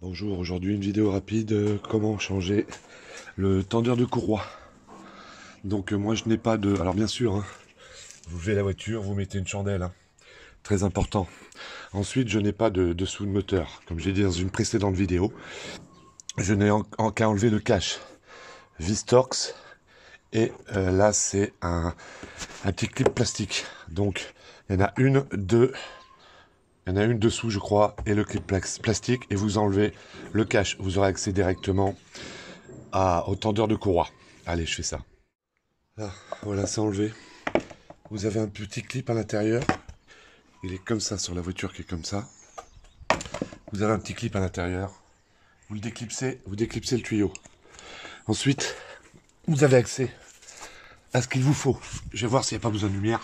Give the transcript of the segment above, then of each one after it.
Bonjour, aujourd'hui une vidéo rapide, comment changer le tendeur de courroie. Donc moi je n'ai pas de... Alors bien sûr, hein, vous levez la voiture, vous mettez une chandelle, hein, très important. Ensuite je n'ai pas de sous de moteur, comme j'ai dit dans une précédente vidéo. Je n'ai qu'à enlever le cache Vistorx et là c'est un petit clip plastique. Donc il y en a une, deux... Il y en a une dessous, je crois, et le clip plastique, et vous enlevez le cache. Vous aurez accès directement au tendeur de courroie. Allez, je fais ça. Là, voilà, c'est enlevé. Vous avez un petit clip à l'intérieur. Il est comme ça sur la voiture qui est comme ça. Vous avez un petit clip à l'intérieur. Vous déclipsez le tuyau. Ensuite, vous avez accès à ce qu'il vous faut. Je vais voir s'il n'y a pas besoin de lumière.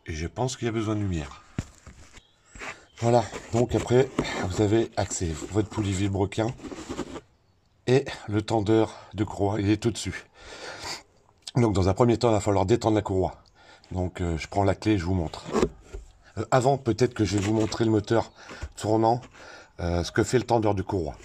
Et je pense qu'il y a besoin de lumière. Voilà, donc après, vous avez accès, votre poulie vilebrequin et le tendeur de courroie, il est au-dessus. Donc dans un premier temps, il va falloir détendre la courroie. Donc je prends la clé et je vous montre. Avant, peut-être que je vais vous montrer le moteur tournant, ce que fait le tendeur de courroie.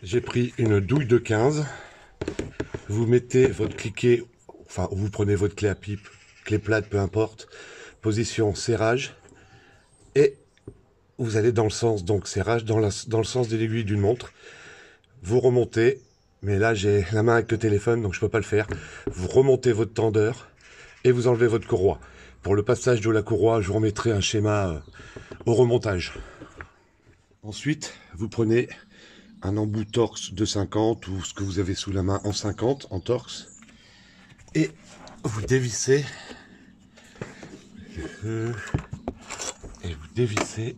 J'ai pris une douille de 15. Vous mettez votre cliquet, enfin vous prenez votre clé à pipe, clé plate, peu importe. Position serrage. Et vous allez dans le sens, donc serrage, dans le sens de l'aiguille d'une montre. Vous remontez, mais là j'ai la main avec le téléphone, donc je peux pas le faire. Vous remontez votre tendeur et vous enlevez votre courroie. Pour le passage de la courroie, je vous remettrai un schéma au remontage. Ensuite, vous prenez un embout Torx de 50 ou ce que vous avez sous la main en 50, en Torx. Et vous dévissez. Et vous dévissez.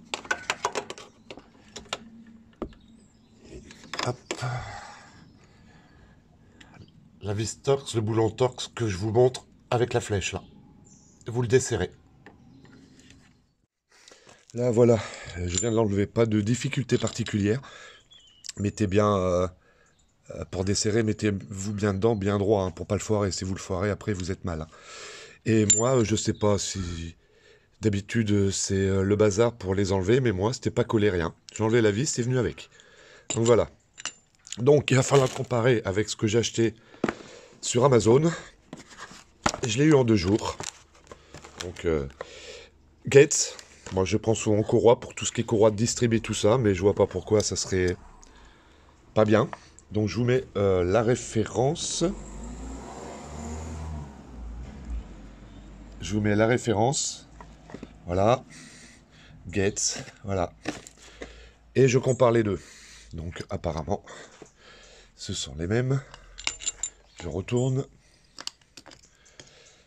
Hop. La vis Torx, le boulon Torx que je vous montre avec la flèche là. Vous le desserrez. Là voilà, je viens de l'enlever, pas de difficulté particulière. Mettez bien, pour desserrer, mettez-vous bien dedans, bien droit, hein, pour pas le foirer. Si vous le foirez, après vous êtes mal. Hein. Et moi, je sais pas si d'habitude c'est le bazar pour les enlever, mais moi c'était pas collé rien. J'ai enlevé la vis, c'est venu avec. Donc voilà. Donc il va falloir comparer avec ce que j'ai acheté sur Amazon. Je l'ai eu en 2 jours. Donc Gates. Moi je prends souvent courroie pour tout ce qui est courroie de distribuer tout ça, mais je vois pas pourquoi ça serait pas bien. Donc je vous mets la référence. Je vous mets la référence. Voilà. Gates. Voilà. Et je compare les deux. Donc apparemment, ce sont les mêmes. Je retourne.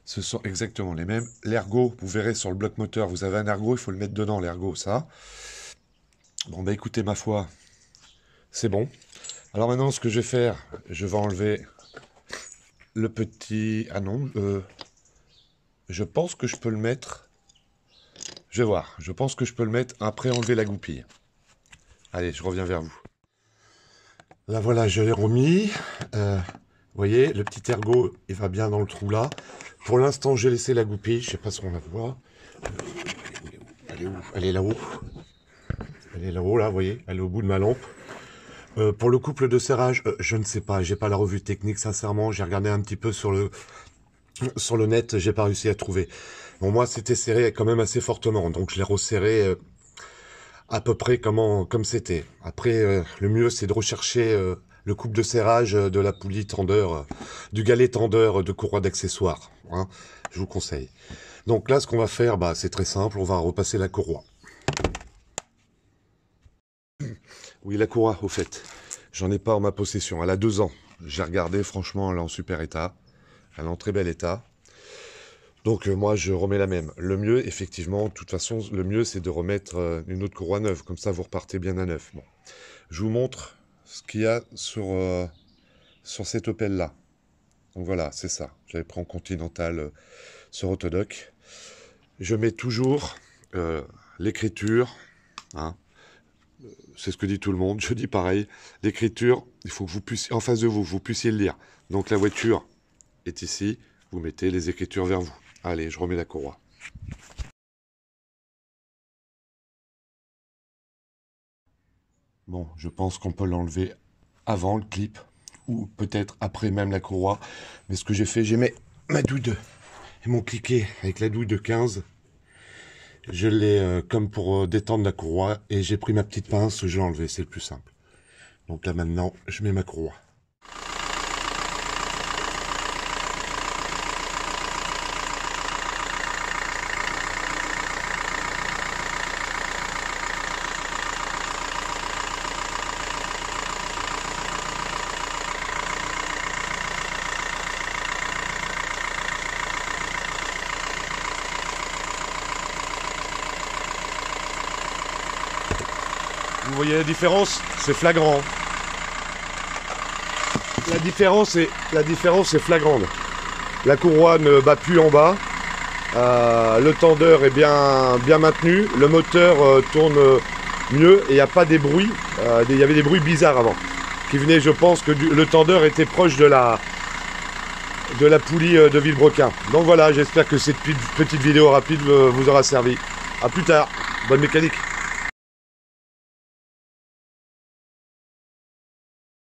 Ce sont exactement les mêmes. L'ergot, vous verrez sur le bloc moteur, vous avez un ergot, il faut le mettre dedans, l'ergot, ça. Bon, bah écoutez, ma foi, c'est bon. Alors maintenant, ce que je vais faire, je vais enlever le petit... Ah non, je pense que je peux le mettre... Je vais voir, je pense que je peux le mettre après enlever la goupille. Allez, je reviens vers vous. Là, voilà, je l'ai remis. Vous voyez, le petit ergot, il va bien dans le trou là. Pour l'instant, j'ai laissé la goupille. Je sais pas si on la voit. Elle est où? Elle est là-haut. Elle est là-haut, là, vous voyez. Elle est au bout de ma lampe. Pour le couple de serrage, je ne sais pas. J'ai pas la revue technique, sincèrement. J'ai regardé un petit peu sur le net. J'ai pas réussi à trouver. Bon, moi, c'était serré quand même assez fortement. Donc, je l'ai resserré à peu près comme c'était. Après, le mieux, c'est de rechercher... le couple de serrage de la poulie tendeur, du galet tendeur de courroie d'accessoires. Hein, je vous conseille. Donc là, ce qu'on va faire, bah, c'est très simple. On va repasser la courroie. Oui, la courroie, au fait. J'en ai pas en ma possession. Elle a 2 ans. J'ai regardé, franchement, elle est en super état. Elle est en très bel état. Donc moi, je remets la même. Le mieux, effectivement, de toute façon, le mieux, c'est de remettre une autre courroie neuve. Comme ça, vous repartez bien à neuf. Bon. Je vous montre ce qu'il y a sur cette Opel-là. Donc voilà, c'est ça. J'avais pris en Continental sur Autodoc. Je mets toujours l'écriture Hein. C'est ce que dit tout le monde, je dis pareil. L'écriture, il faut que vous puissiez, en face de vous, vous puissiez le lire. Donc la voiture est ici, vous mettez les écritures vers vous. Allez, je remets la courroie. Bon, je pense qu'on peut l'enlever avant le clip, ou peut-être après même la courroie. Mais ce que j'ai fait, j'ai mis ma douille et mon cliquet avec la douille de 15. Je l'ai comme pour détendre la courroie, et j'ai pris ma petite pince, je l'ai enlevé, c'est le plus simple. Donc là maintenant, je mets ma courroie. Vous voyez la différence? C'est flagrant. La différence est flagrante. La courroie ne bat plus en bas. Le tendeur est bien maintenu. Le moteur tourne mieux et il n'y a pas des bruits. Il y avait des bruits bizarres avant. Qui venaient, je pense, que le tendeur était proche de la poulie de Villebrequin. Donc voilà, j'espère que cette petite vidéo rapide vous aura servi. A plus tard. Bonne mécanique.